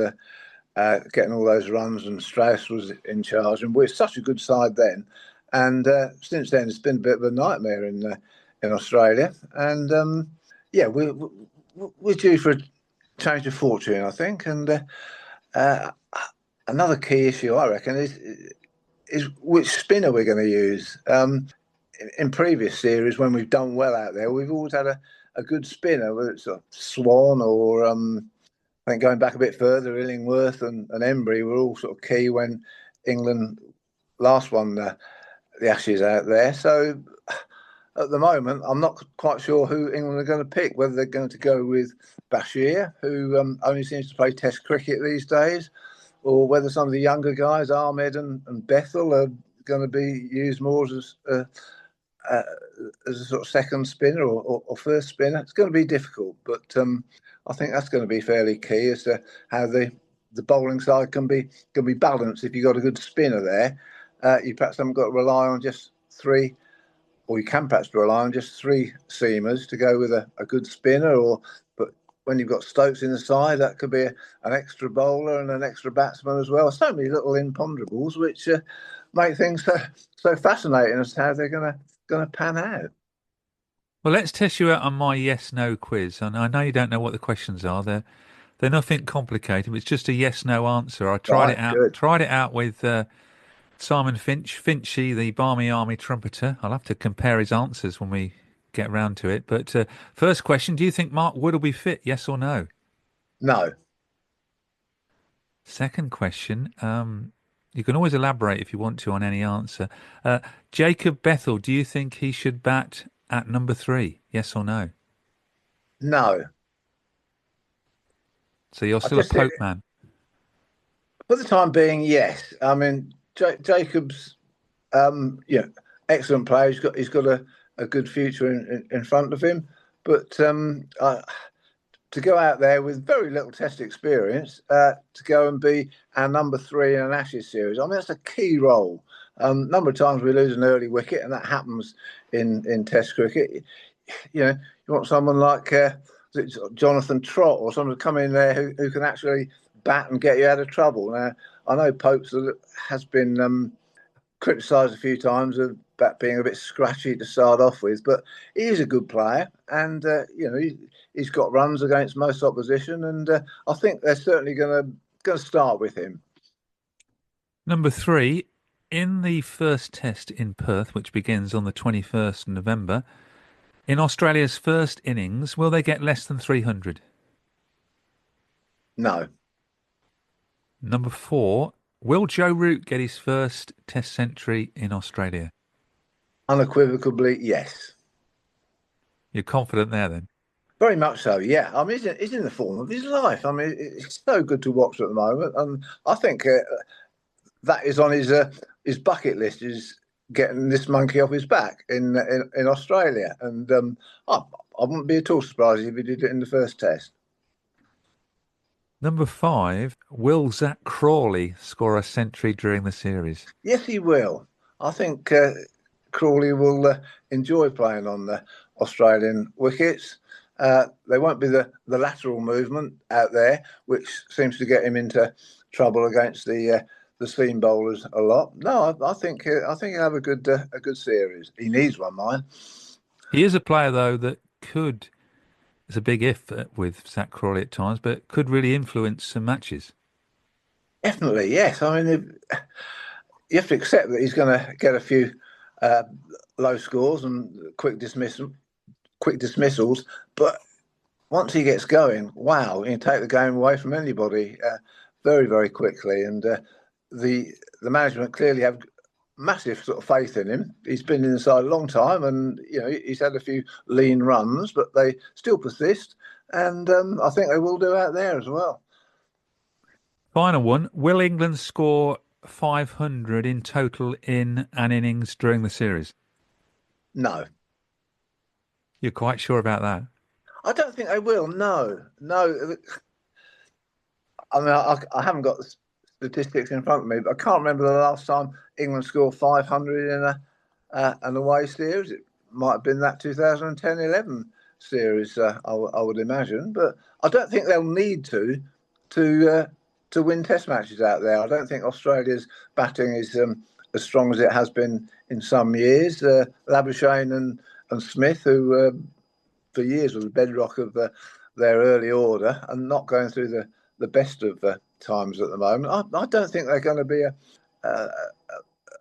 getting all those runs and Strauss was in charge, and we're such a good side then. And since then, it's been a bit of a nightmare in Australia. And we're due for a change of fortune, I think. And another key issue, I reckon, is which spinner we're going to use. In previous series, when we've done well out there, we've always had a good spinner, whether it's Swan or I think going back a bit further, Illingworth and Embry were all sort of key when England last won the Ashes out there. So at the moment, I'm not quite sure who England are going to pick, whether they're going to go with Bashir, who only seems to play Test cricket these days, or whether some of the younger guys, Ahmed and Bethel, are going to be used more as a sort of second spinner or first spinner. It's going to be difficult, but I think that's going to be fairly key as to how the bowling side can be balanced. If you've got a good spinner there, you perhaps haven't got to rely on just three, or you can perhaps rely on just three seamers to go with a good spinner. But when you've got Stokes in the side, that could be an extra bowler and an extra batsman as well. So many little imponderables which make things so fascinating as to how they're going to pan out. Well, let's test you out on my yes/no quiz. And I know you don't know what the questions are. They're nothing complicated. It's just a yes/no answer. I tried it out. Good. Tried it out with Simon Finchy, the Barmy Army trumpeter. I'll have to compare his answers when we get round to it. But first question: do you think Mark Wood will be fit? Yes or no? No. Second question. You can always elaborate if you want to on any answer. Jacob Bethel, do you think he should bat at number 3? Yes or no? No. So you're still a Pope man? For the time being, yes. I mean, Jacob's, excellent player. He's got a good future in front of him. But to go out there with very little Test experience, to go and be our number 3 in an Ashes series, I mean, that's a key role. Number of times we lose an early wicket, and that happens in Test cricket. You want someone like Jonathan Trott or someone to come in there who can actually bat and get you out of trouble. Now, I know Pope has been criticised a few times of that being a bit scratchy to start off with, but he is a good player, and he's got runs against most opposition, and I think they're certainly going to start with him. Number 3, in the first Test in Perth, which begins on the 21st of November, in Australia's first innings, will they get less than 300? No. Number 4, will Joe Root get his first Test century in Australia? Unequivocally, yes. You're confident there, then? Very much so, yeah. I mean, he's in the form of his life. I mean, it's so good to watch at the moment, and I think that is on his bucket list, is getting this monkey off his back in Australia. And I wouldn't be at all surprised if he did it in the first Test. Number 5, will Zach Crawley score a century during the series? Yes, he will. I think Crawley will enjoy playing on the Australian wickets. There won't be the lateral movement out there, which seems to get him into trouble against the seam bowlers a lot. No, I think he'll have a good series. He needs one, mind. He is a player, though, that could. It's a big if with Zach Crawley at times, but could really influence some matches. Definitely, yes. I mean, you have to accept that he's going to get a few low scores and quick dismissals, but once he gets going, wow, he can take the game away from anybody very, very quickly. And the management clearly have massive sort of faith in him. He's been in the side a long time, and he's had a few lean runs, but they still persist, and I think they will do out there as well. Final one: will England score 500 in total in an innings during the series? No. You're quite sure about that? I don't think they will. No. I mean, I haven't got the statistics in front of me, but I can't remember the last time England scored 500 in an away series. It might have been that 2010-11 series, I would imagine. But I don't think they'll need to win Test matches out there. I don't think Australia's batting is as strong as it has been in some years. Labuschagne and Smith, who for years was the bedrock of their early order, and not going through the best of times at the moment. I don't think they're going to be a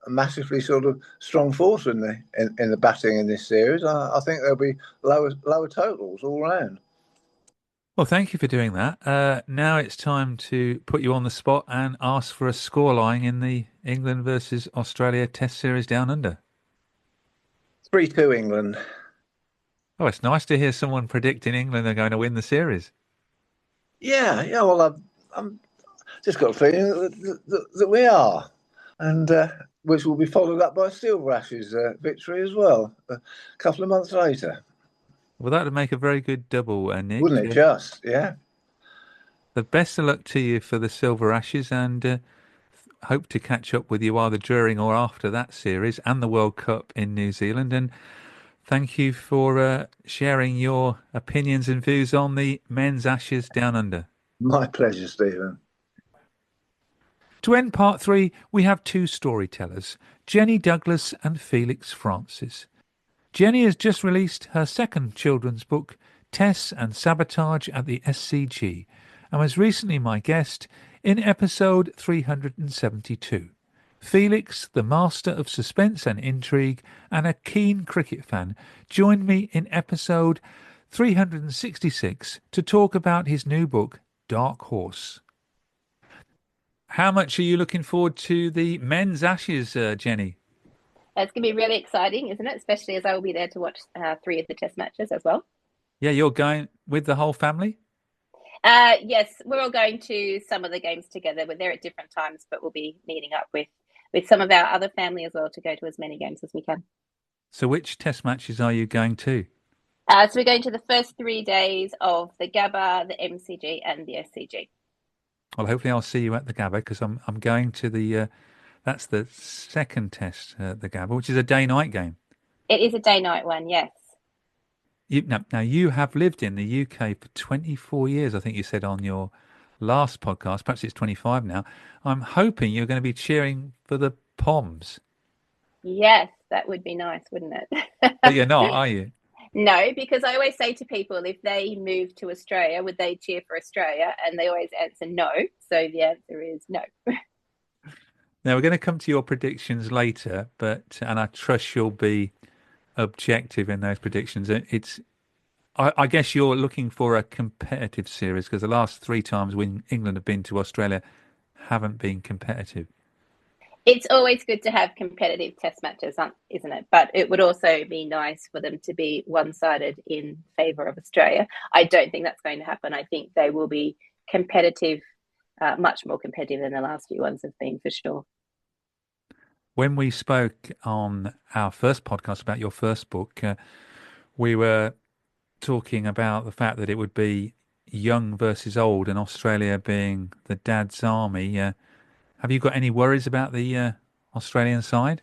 massively sort of strong force in the batting in this series. I think there'll be lower totals all round. Well, thank you for doing that. Now it's time to put you on the spot and ask for a scoreline in the England versus Australia Test series down under. 3-2 England. Oh, it's nice to hear someone predicting England are going to win the series. Yeah. Well, I'm just got a feeling that we are, and which will be followed up by a Silver Ashes victory as well a couple of months later. Well, that would make a very good double, Nick. Wouldn't it just? Yeah. The best of luck to you for the Silver Ashes, and hope to catch up with you either during or after that series and the World Cup in New Zealand. And thank you for sharing your opinions and views on the men's Ashes down under. My pleasure, Stephen. To end part 3, we have 2 storytellers, Jenni Douglass and Felix Francis. Jenni has just released her second children's book, Tess and Sabotage at the SCG, and was recently my guest in episode 372. Felix, the master of suspense and intrigue and a keen cricket fan, joined me in episode 366 to talk about his new book, Dark Horse. How much are you looking forward to the men's Ashes, Jenni? It's going to be really exciting, isn't it? Especially as I will be there to watch 3 of the Test matches as well. Yeah, you're going with the whole family? Yes, we're all going to some of the games together. We're there at different times, but we'll be meeting up with some of our other family as well to go to as many games as we can. So which Test matches are you going to? So we're going to the first 3 days of the Gabba, the MCG and the SCG. Well, hopefully I'll see you at the Gabba, because I'm going to the... that's the second Test, the Gabba, which is a day-night game. It is a day-night one, yes. Now, you have lived in the UK for 24 years, I think you said on your last podcast. Perhaps it's 25 now. I'm hoping you're going to be cheering for the Poms. Yes, that would be nice, wouldn't it? But you're not, are you? No, because I always say to people, if they move to Australia, would they cheer for Australia? And they always answer no. So the answer is no. Now, we're going to come to your predictions later, and I trust you'll be objective in those predictions. I guess you're looking for a competitive series, because the last 3 times when England have been to Australia haven't been competitive. It's always good to have competitive Test matches, isn't it? But it would also be nice for them to be one-sided in favour of Australia. I don't think that's going to happen. I think they will be competitive, much more competitive than the last few ones have been, for sure. When we spoke on our first podcast about your first book, we were talking about the fact that it would be young versus old, and Australia being the dad's army. Have you got any worries about the Australian side?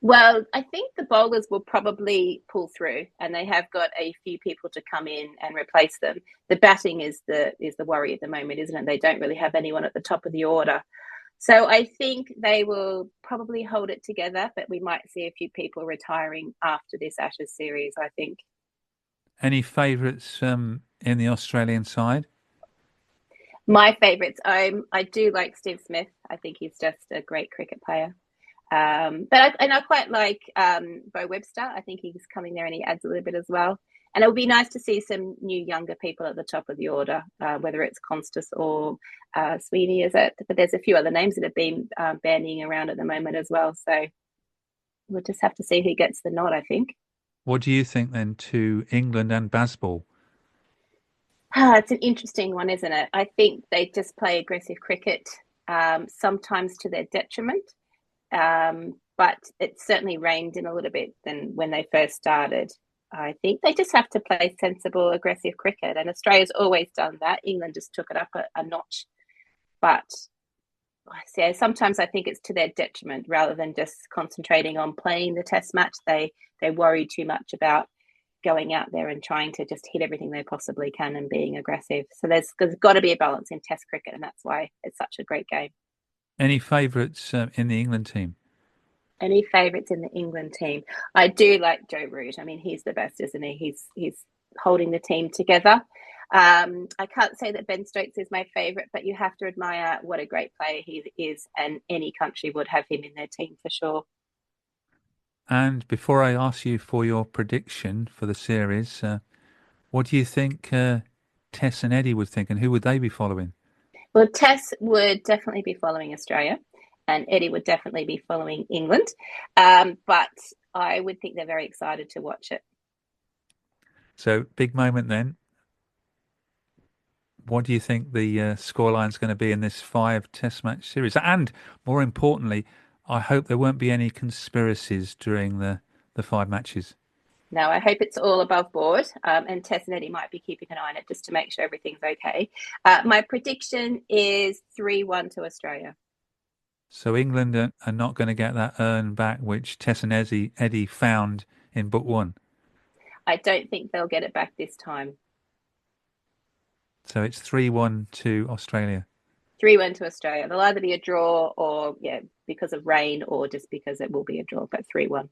Well, I think the bowlers will probably pull through, and they have got a few people to come in and replace them. The batting is the worry at the moment, isn't it? They don't really have anyone at the top of the order. So I think they will probably hold it together, but we might see a few people retiring after this Ashes series, I think. Any favourites in the Australian side? My favourites, I do like Steve Smith. I think he's just a great cricket player. But I quite like Bo Webster. I think he's coming there and he adds a little bit as well. And it would be nice to see some new younger people at the top of the order, whether it's Constas or Sweeney, is it? But there's a few other names that have been bandying around at the moment as well. So we'll just have to see who gets the nod, I think. What do you think then to England and Bazball? It's an interesting one, isn't it? I think they just play aggressive cricket, sometimes to their detriment. But it certainly reined in a little bit than when they first started. I think they just have to play sensible, aggressive cricket. And Australia's always done that. England just took it up a notch. But yeah, sometimes I think it's to their detriment rather than just concentrating on playing the test match. They worry too much about going out there and trying to just hit everything they possibly can and being aggressive. So there's got to be a balance in test cricket, and that's why it's such a great game. Any favourites in the England team? Any favourites in the England team? I do like Joe Root. I mean, he's the best, isn't he? He's holding the team together. I can't say that Ben Stokes is my favourite, but you have to admire what a great player he is, and any country would have him in their team for sure. And before I ask you for your prediction for the series, what do you think Tess and Eddie would think, and who would they be following? Well, Tess would definitely be following Australia, and Eddie would definitely be following England. But I would think they're very excited to watch it. So, big moment then. What do you think the scoreline's going to be in this 5 Test match series? And more importantly, I hope there won't be any conspiracies during the 5 matches. No, I hope it's all above board. And Tess and Eddie might be keeping an eye on it just to make sure everything's okay. My prediction is 3-1 to Australia. So England are not going to get that urn back, which Tess and Eddie found in book 1? I don't think they'll get it back this time. So it's 3-1 to Australia. 3-1 to Australia. There'll either be a draw or, because of rain, or just because it will be a draw, but 3-1.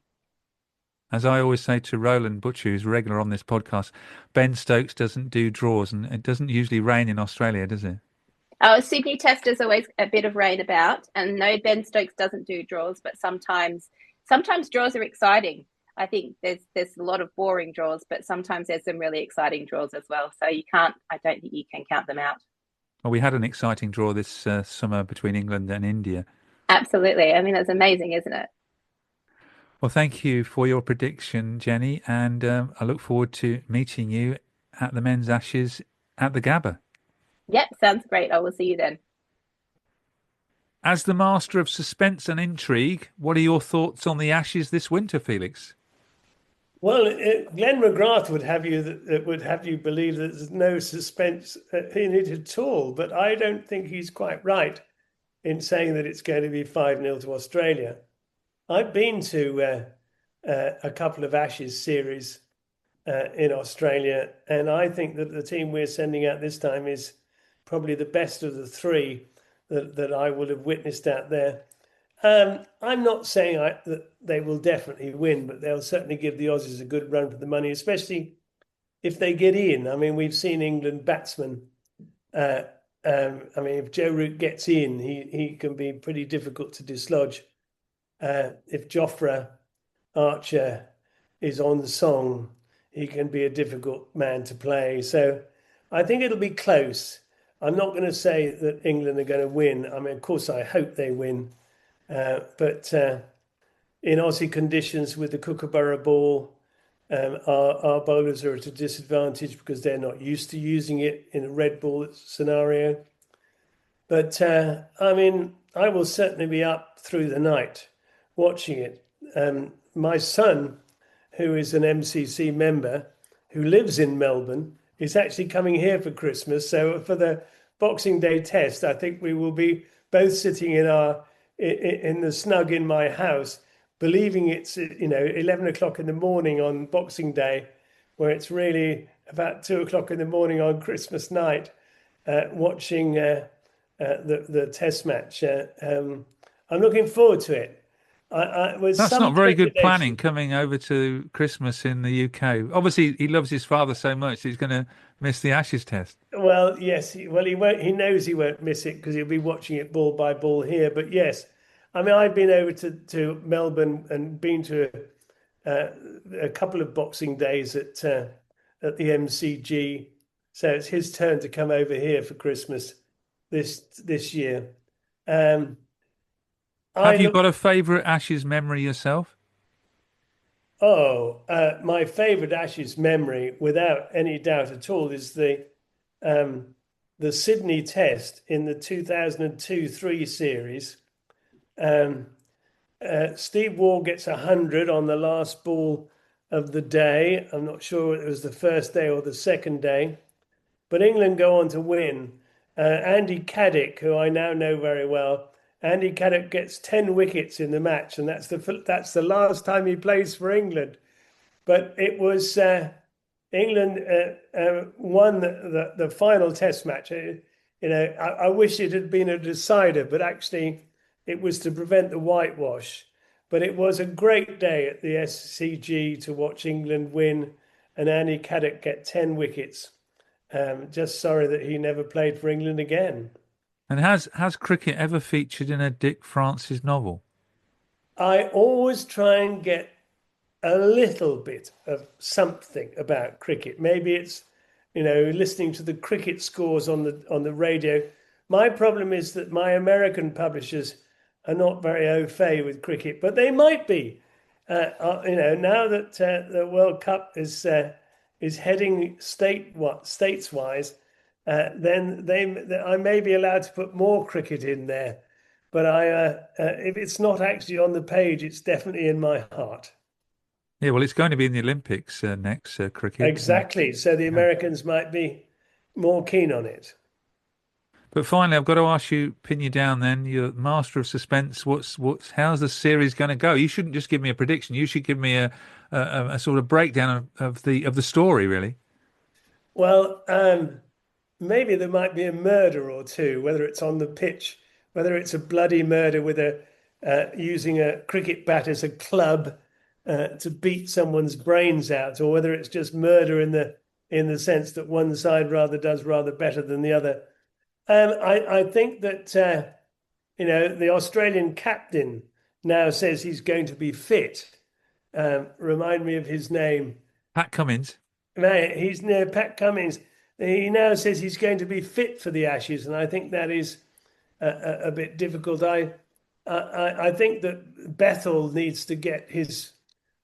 As I always say to Roland Butcher, who's regular on this podcast, Ben Stokes doesn't do draws, and it doesn't usually rain in Australia, does it? Oh, Sydney Test is always a bit of rain about, and no, Ben Stokes doesn't do draws, but sometimes draws are exciting. I think there's a lot of boring draws, but sometimes there's some really exciting draws as well. So I don't think you can count them out. Well, we had an exciting draw this summer between England and India. Absolutely. I mean, that's amazing, isn't it? Well, thank you for your prediction, Jenny, and I look forward to meeting you at the Men's Ashes at the Gabba. Yep, sounds great. I will see you then. As the master of suspense and intrigue, what are your thoughts on the Ashes this winter, Felix? Well, Glenn McGrath would have you believe that there's no suspense in it at all, but I don't think he's quite right in saying that it's going to be 5-0 to Australia. I've been to a couple of Ashes series in Australia, and I think that the team we're sending out this time is probably the best of the 3 that I would have witnessed out there. I'm not saying that they will definitely win, but they'll certainly give the Aussies a good run for the money, especially if they get in. I mean, we've seen England batsmen. If Joe Root gets in, he can be pretty difficult to dislodge. If Jofra Archer is on the song, he can be a difficult man to play. So I think it'll be close. I'm not going to say that England are going to win. I mean, of course, I hope they win. But in Aussie conditions with the Kookaburra ball, our bowlers are at a disadvantage because they're not used to using it in a red ball scenario. But I will certainly be up through the night watching it. My son, who is an MCC member, who lives in Melbourne, is actually coming here for Christmas. So for the Boxing Day test, I think we will be both sitting in the snug in my house, believing it's 11 o'clock in the morning on Boxing Day, where it's really about 2 o'clock in the morning on Christmas night, watching the test match. I'm looking forward to it. That's not very good planning, coming over to Christmas in the UK. Obviously, he loves his father so much he's going to miss the Ashes test. Well, yes. He won't. He knows he won't miss it because he'll be watching it ball by ball here. But yes, I mean, I've been over to Melbourne and been to a couple of Boxing Days at the MCG. So it's his turn to come over here for Christmas this year. Have you got a favourite Ashes memory yourself? My favourite Ashes memory, without any doubt at all, is the Sydney Test in the 2002-3 series. Steve Waugh gets 100 on the last ball of the day. I'm not sure whether it was the first day or the second day, but England go on to win. Andy Paddock, who I now know very well, Andy Caddick gets 10 wickets in the match, and that's the last time he plays for England. But it was England won the final Test match. I wish it had been a decider, but actually it was to prevent the whitewash. But it was a great day at the SCG to watch England win and Andy Caddick get 10 wickets. Just sorry that he never played for England again. And has cricket ever featured in a Dick Francis novel? I always try and get a little bit of something about cricket. Maybe it's, listening to the cricket scores on the radio. My problem is that my American publishers are not very au fait with cricket, but they might be. Now that the World Cup is heading stateswise, then I may be allowed to put more cricket in there. But if it's not actually on the page, it's definitely in my heart. Yeah, well, it's going to be in the Olympics next, cricket. Exactly. So the Americans might be more keen on it. But finally, I've got to ask you, pin you down then, you're master of suspense. How's the series going to go? You shouldn't just give me a prediction. You should give me a sort of breakdown of the story, really. Well, maybe there might be a murder or two, whether it's on the pitch, whether it's a bloody murder with using a cricket bat as a club to beat someone's brains out, or whether it's just murder in the sense that one side does better than the other. I think that the Australian captain now says he's going to be fit. Remind me of his name. Pat Cummins. He's near Pat Cummins. He now says he's going to be fit for the Ashes, and I think that is a bit difficult. I think that Bethell needs to get his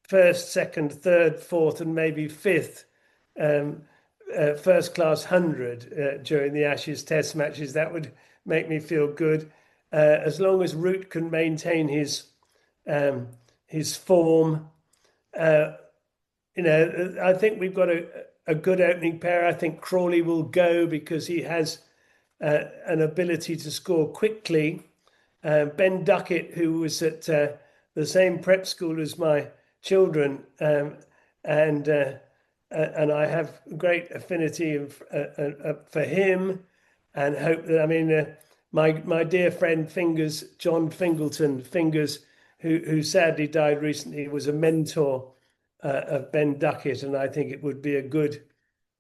first, second, third, fourth, and maybe fifth first class 100 during the Ashes Test matches. That would make me feel good. As long as Root can maintain his form, I think we've got a good opening pair. I think Crawley will go because he has an ability to score quickly. Ben Duckett, who was at the same prep school as my children, and I have great affinity for him, and hope that my dear friend John Fingleton, who sadly died recently, was a mentor of Ben Duckett, and I think it would be a good,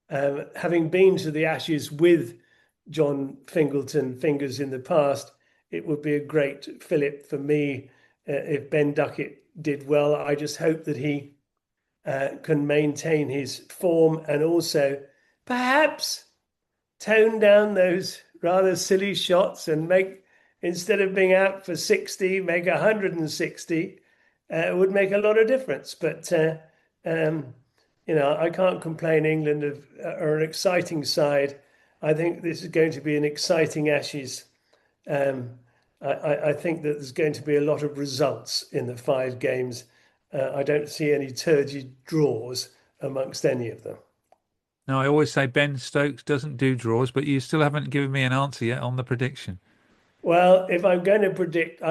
having been to the Ashes with John Fingers in the past, it would be a great fillip for me if Ben Duckett did well. I just hope that he can maintain his form and also perhaps tone down those rather silly shots and make, instead of being out for 60, make 160. It would make a lot of difference. But, I can't complain. England are an exciting side. I think this is going to be an exciting Ashes. I think that there's going to be a lot of results in the 5 games. I don't see any turgid draws amongst any of them. No, I always say Ben Stokes doesn't do draws, but you still haven't given me an answer yet on the prediction. Well, if I'm going to predict,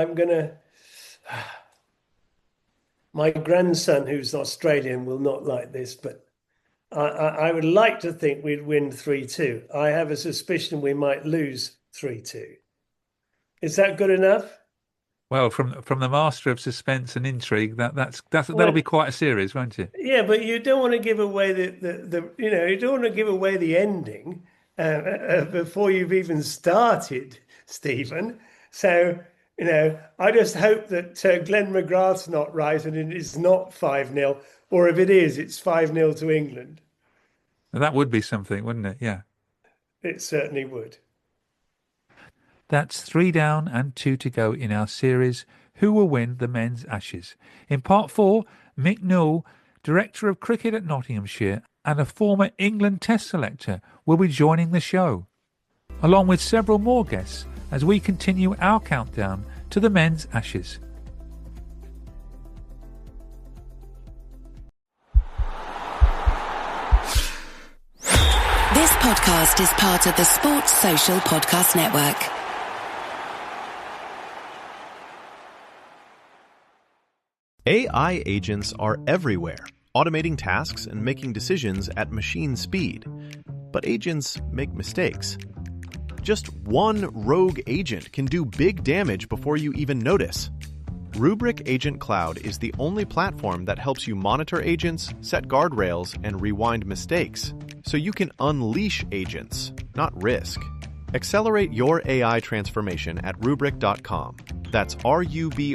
my grandson, who's Australian, will not like this, but I would like to think we'd win 3-2. I have a suspicion we might lose 3-2. Is that good enough? Well, from the master of suspense and intrigue, that'll be quite a series, won't it? Yeah, but you don't want to give away you don't want to give away the ending before you've even started, Stephen. So I just hope that Glenn McGrath's not right and it is not 5-0, or if it is, it's 5-0 to England. That would be something, wouldn't it? Yeah, it certainly would. That's 3 down and 2 to go in our series, Who Will Win the Men's Ashes? In part 4, Mick Newell, Director of Cricket at Nottinghamshire and a former England Test selector, will be joining the show, along with several more guests, as we continue our countdown to the Men's Ashes. This podcast is part of the Sports Social Podcast Network. AI agents are everywhere, automating tasks and making decisions at machine speed. But agents make mistakes. Just one rogue agent can do big damage before you even notice. Rubrik Agent Cloud is the only platform that helps you monitor agents, set guardrails, and rewind mistakes, so you can unleash agents, not risk. Accelerate your AI transformation at Rubrik.com. That's RUBRIK.com.